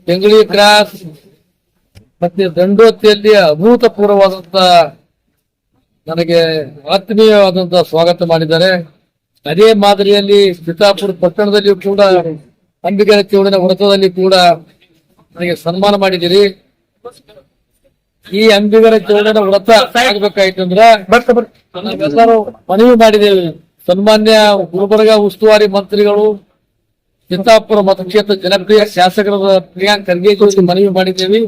Bengaluru cross ಮತ್ತೆ ದಂಡೋತಿಯಲ್ಲಿ ಅಭೂತಪೂರ್ವವಾದಂತ ನನಗೆ ಆತ್ಮೀಯವಾದಂತಹ ಸ್ವಾಗತ ಮಾಡಿದ್ದಾರೆ. ಅದೇ ಮಾದರಿಯಲ್ಲಿ ಚಿತ್ತಾಪುರ ಪಟ್ಟಣದಲ್ಲಿಯೂ ಕೂಡ ಅಂಬಿಗರ ಚೌಡನ ವ್ರತದಲ್ಲಿ ಕೂಡ ನನಗೆ ಸನ್ಮಾನ ಮಾಡಿದಿರಿ. ಈ ಅಂಬಿಗರ ಚೌಡನ ವ್ರತ ಆಗ್ಬೇಕಾಯ್ತಂದ್ರೆ ನಾವೆಲ್ಲರೂ ಮನವಿ ಮಾಡಿದ್ದೇವೆ. ಸನ್ಮಾನ್ಯ ಗುಲ್ಬರ್ಗ ಉಸ್ತುವಾರಿ ಮಂತ್ರಿಗಳು, ಚಿತ್ತಾಪುರ ಮತಕ್ಷೇತ್ರ ಜನಪ್ರಿಯ ಶಾಸಕರಾದ ಪ್ರಿಯಾಂಕ್ ಖರ್ಗೆ ಮನವಿ ಮಾಡಿದ್ದೇವೆ.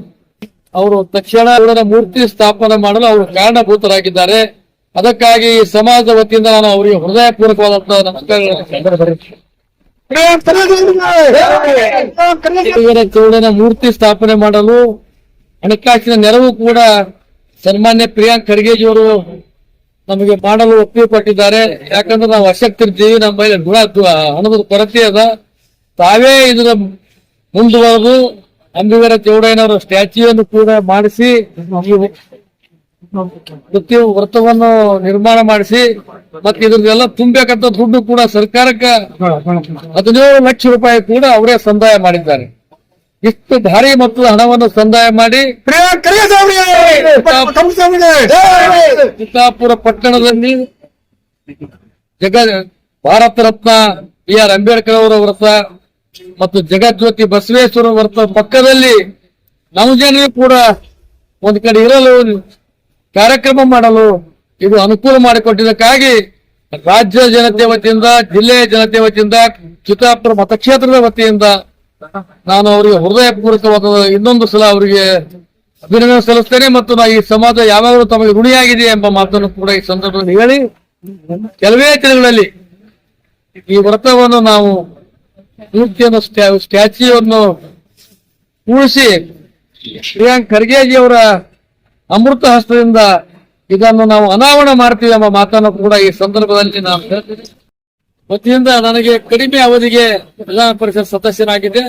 ಅವರು ತಕ್ಷಣ ಮೂರ್ತಿ ಸ್ಥಾಪನೆ ಮಾಡಲು ಅವರು ಕಾರಣಭೂತರಾಗಿದ್ದಾರೆ. ಅದಕ್ಕಾಗಿ ಸಮಾಜದ ವತಿಯಿಂದ ನಾನು ಅವರಿಗೆ ಹೃದಯಪೂರ್ವಕವಾದಂತಹ ನಮಸ್ಕಾರ. ಚೌಡನ ಮೂರ್ತಿ ಸ್ಥಾಪನೆ ಮಾಡಲು ಹಣಕಾಸಿನ ನೆರವು ಕೂಡ ಸನ್ಮಾನ್ಯ ಪ್ರಿಯಾಂಕ್ ಖರ್ಗೆಜಿಯವರು ನಮಗೆ ಮಾಡಲು ಒಪ್ಪಿಗೆ ಕೊಟ್ಟಿದ್ದಾರೆ. ಯಾಕಂದ್ರೆ ನಾವು ಅಶಕ್ತಿರ್ತೀವಿ, ನಮ್ಮ ಮೇಲೆ ಹಣದ ಕೊರತೆ ಅದ. ತಾವೇ ಇದರ ಮುಂದುವರೆದು ಅಂಬಿಗರ ಚೌಡಯ್ಯನವರ ಸ್ಟ್ಯಾಚ್ಯೂವನ್ನು ಕೂಡ ಮಾಡಿಸಿ ಪ್ರತಿ ವ್ರತವನ್ನು ನಿರ್ಮಾಣ ಮಾಡಿಸಿ ಮತ್ತೆ ಇದ್ರದೆಲ್ಲ ತುಂಬಬೇಕಂತ ದುಡ್ಡು ಕೂಡ ಸರ್ಕಾರಕ್ಕೆ 17 ಲಕ್ಷ ರೂಪಾಯಿ ಕೂಡ ಅವರೇ ಸಂದಾಯ ಮಾಡಿದ್ದಾರೆ. ಇಷ್ಟು ಭಾರಿ ಮೊತ್ತದ ಹಣವನ್ನು ಸಂದಾಯ ಮಾಡಿ ಚಿತ್ತಾಪುರ ಪಟ್ಟಣದಲ್ಲಿ ಭಾರತ ರತ್ನ BR ಅಂಬೇಡ್ಕರ್ ಅವರ ವ್ರತ ಮತ್ತು ಜಗಜ್ಯೋತಿ ಬಸವೇಶ್ವರ ವ್ರತ ಪಕ್ಕದಲ್ಲಿ ನಮ್ಮ ಜನರು ಕೂಡ ಒಂದು ಕಡೆ ಇರಲು ಕಾರ್ಯಕ್ರಮ ಮಾಡಲು ಇದು ಅನುಕೂಲ ಮಾಡಿಕೊಟ್ಟಿದ್ದಕ್ಕಾಗಿ ರಾಜ್ಯ ಜನತೆ ವತಿಯಿಂದ, ಜಿಲ್ಲೆಯ ಜನತೆ ವತಿಯಿಂದ, ಚಿತ್ತಾಪುರ ಮತಕ್ಷೇತ್ರದ ವತಿಯಿಂದ ನಾನು ಅವರಿಗೆ ಹೃದಯಪೂರ್ವಕವಾದ ಇನ್ನೊಂದು ಸಲ ಅವರಿಗೆ ಅಭಿನಂದನೆ ಸಲ್ಲಿಸ್ತೇನೆ. ಮತ್ತು ಈ ಸಮಾಜ ಯಾವಾಗಲೂ ತಮಗೆ ಋಣಿಯಾಗಿದೆ ಎಂಬ ಮಾತನ್ನು ಕೂಡ ಈ ಸಂದರ್ಭದಲ್ಲಿ ಹೇಳಿ, ಕೆಲವೇ ದಿನಗಳಲ್ಲಿ ಈ ವ್ರತವನ್ನು ನಾವು ಮೂರ್ತಿಯನ್ನು ಸ್ಟ್ಯಾಚ್ಯೂವನ್ನು ಉಳಿಸಿ ಪ್ರಿಯಾಂಕ್ ಖರ್ಗೆಜಿಯವರ ಅಮೃತ ಹಸ್ತದಿಂದ ಇದನ್ನು ನಾವು ಅನಾವರಣ ಮಾಡ್ತೀವಿ ಎಂಬ ಮಾತನ್ನು ಕೂಡ ಈ ಸಂದರ್ಭದಲ್ಲಿ ನಾನು ಹೇಳ್ತೀನಿ. ವತಿಯಿಂದ ನನಗೆ ಕಡಿಮೆ ಅವಧಿಗೆ ವಿಧಾನ ಪರಿಷತ್ ಸದಸ್ಯನಾಗಿದೆ.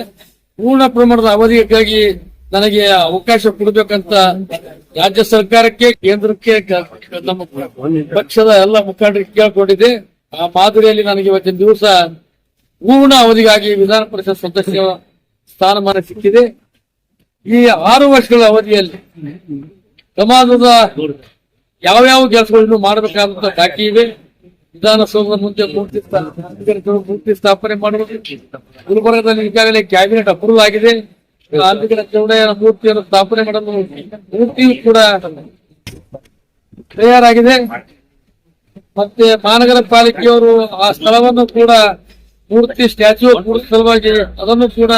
ಪೂರ್ಣ ಪ್ರಮಾಣದ ಅವಧಿಗಾಗಿ ನನಗೆ ಅವಕಾಶ ಕೊಡಬೇಕಂತ ರಾಜ್ಯ ಸರ್ಕಾರಕ್ಕೆ, ಕೇಂದ್ರಕ್ಕೆ, ನಮ್ಮ ಪಕ್ಷದ ಎಲ್ಲ ಮುಖಂಡರಿಗೆ ಕೇಳಿಕೊಂಡಿದೆ. ಆ ಮಾದರಿಯಲ್ಲಿ ನನಗೆ ಇವತ್ತಿನ ದಿವಸ ಪೂರ್ಣ ಅವಧಿಗಾಗಿ ವಿಧಾನ ಪರಿಷತ್ ಸದಸ್ಯ ಸ್ಥಾನಮಾನ ಸಿಕ್ಕಿದೆ. ಈ 6 ವರ್ಷಗಳ ಅವಧಿಯಲ್ಲಿ ಸಮಾಜದ ಯಾವ ಕೆಲಸಗಳನ್ನು ಮಾಡಬೇಕಾದಂತ ಬಾಕಿ ಇವೆ. ವಿಧಾನಸೌಧದ ಮುಂದೆ ಮೂರ್ತಿ ಸ್ಥಾಪನೆ ಮಾಡುವುದು, ಗುಲ್ಬರ್ಗದಲ್ಲಿ ಈಗಾಗಲೇ ಕ್ಯಾಬಿನೆಟ್ ಅಪ್ರೂವ್ ಆಗಿದೆ. ಅಂಬಿಗರ ಚೌಡಯ್ಯನ ಮೂರ್ತಿಯನ್ನು ಸ್ಥಾಪನೆ ಮಾಡಲು ಮೂರ್ತಿಯು ಕೂಡ ತಯಾರಾಗಿದೆ. ಮತ್ತೆ ಮಹಾನಗರ ಪಾಲಿಕೆಯವರು ಆ ಸ್ಥಳವನ್ನು ಕೂಡ ಮೂರ್ತಿ ಸ್ಟ್ಯಾಚ್ಯೂ ಸಲುವಾಗಿ ಅದನ್ನು ಕೂಡ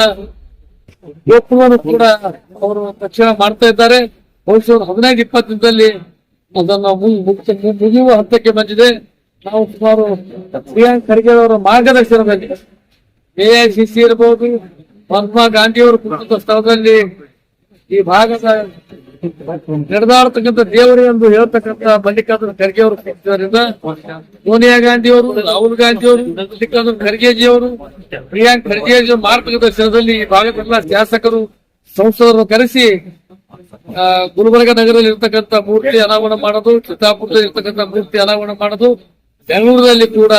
ಗೋಪುರವನ್ನು ಕೂಡ ಅವರು ತಕ್ಷಣ ಮಾಡ್ತಾ ಇದ್ದಾರೆ. ಬಹುಶಃ 15-20 ದಿನದಲ್ಲಿ ಅದನ್ನು ಮುಗಿಯುವ ಹಂತಕ್ಕೆ ಬಂದಿದೆ. ನಾವು ಸುಮಾರು ಪ್ರಿಯಾಂಕ್ ಖರ್ಗೆ ಅವರ ಮಾರ್ಗದರ್ಶನದಲ್ಲಿ AICC ಇರಬಹುದು, ಮಹಾತ್ಮ ಗಾಂಧಿಯವರು ಕುಳಿತ ಸ್ಥಳದಲ್ಲಿ ಈ ಭಾಗದ ನಡೆದಾಡತಕ್ಕಂಥ ದೇವರು ಎಂದು ಹೇಳ್ತಕ್ಕಂಥ ಮಲ್ಲಿಕಾರ್ಜುನ ಖರ್ಗೆ ಅವರು ಕೂತಿದ್ದರಿಂದ ಸೋನಿಯಾ ಗಾಂಧಿಯವರು, ರಾಹುಲ್ ಗಾಂಧಿಯವರು, ಮಲ್ಲಿಕಾರ್ಜುನ ಖರ್ಗೆಜಿಯವರು, ಪ್ರಿಯಾಂಕ್ ಖರ್ಗೆಜಿ ಮಾರ್ಗದರ್ಶನದಲ್ಲಿ ಈ ಭಾಗದ ಶಾಸಕರು, ಸಂಸದರು ಕರೆಸಿ ಗುಲ್ಬರ್ಗ ನಗರದಲ್ಲಿ ಇರ್ತಕ್ಕಂಥ ಮೂರ್ತಿ ಅನಾವರಣ ಮಾಡೋದು, ಚಿತ್ತಾಪುರದಲ್ಲಿ ಇರ್ತಕ್ಕಂಥ ಮೂರ್ತಿ ಅನಾವರಣ ಮಾಡೋದು, ಬೆಂಗಳೂರಿನಲ್ಲಿ ಕೂಡ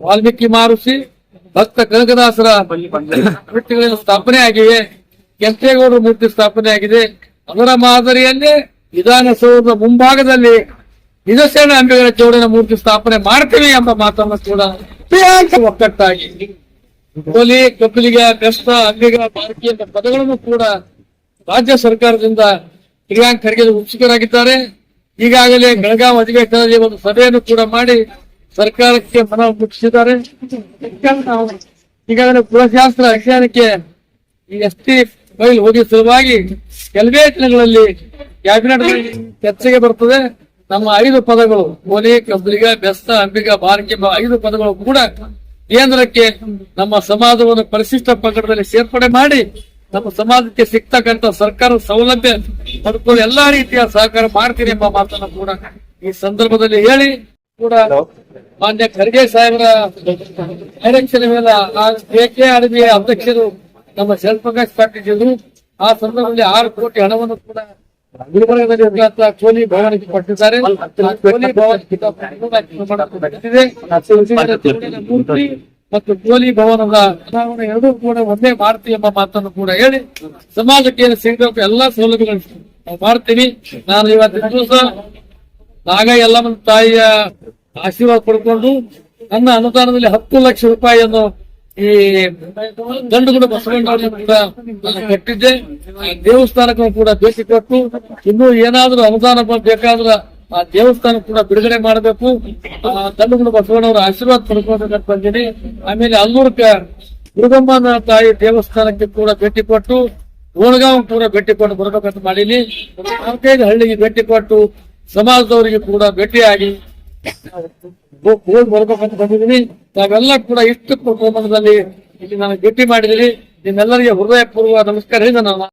ವಾಲ್ಮೀಕಿ ಮಹರ್ಷಿ, ಭಕ್ತ ಕನಕದಾಸರ ಮೂರ್ತಿಗಳನ್ನು ಸ್ಥಾಪನೆ ಆಗಿವೆ. ಕೆಂಪೇಗೌಡರ ಮೂರ್ತಿ ಸ್ಥಾಪನೆ ಆಗಿದೆ. ಅದರ ಮಾದರಿಯಲ್ಲೇ ವಿಧಾನಸೌಧದ ಮುಂಭಾಗದಲ್ಲಿ ನಿಜಶರಣ ಅಂಬಿಗರ ಚೌಡನ ಮೂರ್ತಿ ಸ್ಥಾಪನೆ ಮಾಡ್ತೀವಿ ಎಂಬ ಮಾತನ್ನು ಕೂಡ ಒಕ್ಕಟ್ಟಾಗಿ ಕೋಲಿ, ಕಪಿಲಿಗ, ಬೆಸ್ತ, ಅಂಬಿಗ, ಬಾರ್ಕಿ ಎಂಬ ಪದಗಳನ್ನು ಕೂಡ ರಾಜ್ಯ ಸರ್ಕಾರದಿಂದ ಪ್ರಿಯಾಂಕ್ ಖರ್ಗೆ ಉತ್ಸುಕರಾಗಿದ್ದಾರೆ. ಈಗಾಗಲೇ ಬೆಳಗಾವಿ ಅಧಿವೇಶನದಲ್ಲಿ ಒಂದು ಸಭೆಯನ್ನು ಕೂಡ ಮಾಡಿ ಸರ್ಕಾರಕ್ಕೆ ಮನವಿ ಮುಟ್ಟಿಸಿದ್ದಾರೆ. ಈಗಾಗಲೇ ಕುಲಶಾಸ್ತ್ರ ಅಧ್ಯಯನಕ್ಕೆ ಈ ST ಫೈಲ್ ಹೋಗಿ ಸಲುವಾಗಿ ಕೆಲವೇ ದಿನಗಳಲ್ಲಿ ಕ್ಯಾಬಿನೆಟ್ ಚರ್ಚೆಗೆ ಬರ್ತದೆ. ನಮ್ಮ 5 ಪದಗಳು ಕೋಲಿ, ಕಬ್ಲಿಗ, ಬೆಸ್ತ, ಅಂಬಿಗ, ಬಾರ್ಕಿ ಎಂಬ 5 ಪದಗಳು ಕೂಡ ಕೇಂದ್ರಕ್ಕೆ ನಮ್ಮ ಸಮಾಜವನ್ನು ಪರಿಶಿಷ್ಟ ಪಂಗಡದಲ್ಲಿ ಸೇರ್ಪಡೆ ಮಾಡಿ ನಮ್ಮ ಸಮಾಜಕ್ಕೆ ಸಿಗ್ತಕ್ಕಂಥ ಸರ್ಕಾರದ ಸೌಲಭ್ಯ ಪಡ್ಕೊಂಡು ಎಲ್ಲಾ ರೀತಿಯ ಸಹಕಾರ ಮಾಡ್ತೀನಿ ಎಂಬ ಮಾತನ್ನು ಕೂಡ ಈ ಸಂದರ್ಭದಲ್ಲಿ ಹೇಳಿ ಕೂಡ ಮಾನ್ಯ ಖರ್ಗೆ ಸಾಹೇಬರ ಡೈರೆಕ್ಷನ್ ಮೇಲೆ KKRB ಅಧ್ಯಕ್ಷರು ನಮ್ಮ ಜಯಪ್ರಕಾಶ್ ಪಾಟೀಲ್ ಆ ಸಂದರ್ಭದಲ್ಲಿ 6 ಕೋಟಿ ಹಣವನ್ನು ಕೂಡ ಗುಲ್ಬರ್ಗದಲ್ಲಿ ಇರುವಂತ ಕೋಲಿ ಭವನಕ್ಕೆ ಕೊಟ್ಟಿದ್ದಾರೆ. ಆ ಕೋಲಿ ಭವನಕ್ಕೆ ಮೂರ್ತಿ ಮತ್ತು ಕೋಲಿ ಭವನದ ಅನಾವರಣ ಎರಡೂ ಕೂಡ ಒಂದೇ ಮಾಡ್ತೀವಿ ಎಂಬ ಮಾತನ್ನು ಕೂಡ ಹೇಳಿ ಸಮಾಜಕ್ಕೆ ಏನು ಸಿಗಬೇಕು ಎಲ್ಲಾ ಸೌಲಭ್ಯಗಳನ್ನು ನಾವು ಮಾಡ್ತೀವಿ. ನಾನು ಇವತ್ತಿನ ದಿವಸ ನಾಗ ಯಲ್ಲಮ್ಮನ ತಾಯಿಯ ಆಶೀರ್ವಾದ ಪಡ್ಕೊಂಡು ನನ್ನ ಅನುದಾನದಲ್ಲಿ 10 ಲಕ್ಷ ರೂಪಾಯಿಯನ್ನು ಈ ದಂಡುಗುಡ ಬಸವಣ್ಣವ್ರಿಗೆ ಕೂಡ ನಾನು ಕಟ್ಟಿದ್ದೆ. ಆ ದೇವಸ್ಥಾನಕ್ಕೂ ಕೂಡ ಭೇಟಿ ಕೊಟ್ಟು ಇನ್ನೂ ಏನಾದ್ರೂ ಅನುದಾನ ಬೇಕಾದ್ರ ಆ ದೇವಸ್ಥಾನ ಕೂಡ ಬಿಡುಗಡೆ ಮಾಡಬೇಕು. ದಂಡುಗುಡ ಬಸವಣ್ಣವರ ಆಶೀರ್ವಾದ ಪಡ್ಕೋಬೇಕಂತ ಬಂದಿನಿ. ಆಮೇಲೆ ಅಲ್ಲೂರ್ಕ ದುರ್ಗಮ್ಮನ ತಾಯಿ ದೇವಸ್ಥಾನಕ್ಕೆ ಕೂಡ ಭೇಟಿ ಕೊಟ್ಟು ಓಣಗಾಂವ್ ಕೂಡ ಭೇಟಿ ಕೊಟ್ಟು ಬರ್ಬೇಕಂತ ಮಾಡೀನಿ. 4-5 ಹಳ್ಳಿಗೆ ಭೇಟಿ ಕೊಟ್ಟು ಸಮಾಜದವರಿಗೆ ಕೂಡ ಭೇಟಿಯಾಗಿ ಬರ್ಬೇಕಂತ ಬಂದಿದ್ದೀನಿ. ತಾವೆಲ್ಲ ಕೂಡ ಇಷ್ಟು ಪ್ರಮಾಣದಲ್ಲಿ ಇಲ್ಲಿ ನಾನು ಭೇಟಿ ಮಾಡಿದ್ದೀನಿ. ನಿಮ್ಮೆಲ್ಲರಿಗೆ ಹೃದಯಪೂರ್ವ ನಮಸ್ಕಾರ ಹೇಳಿದ ನಾನು.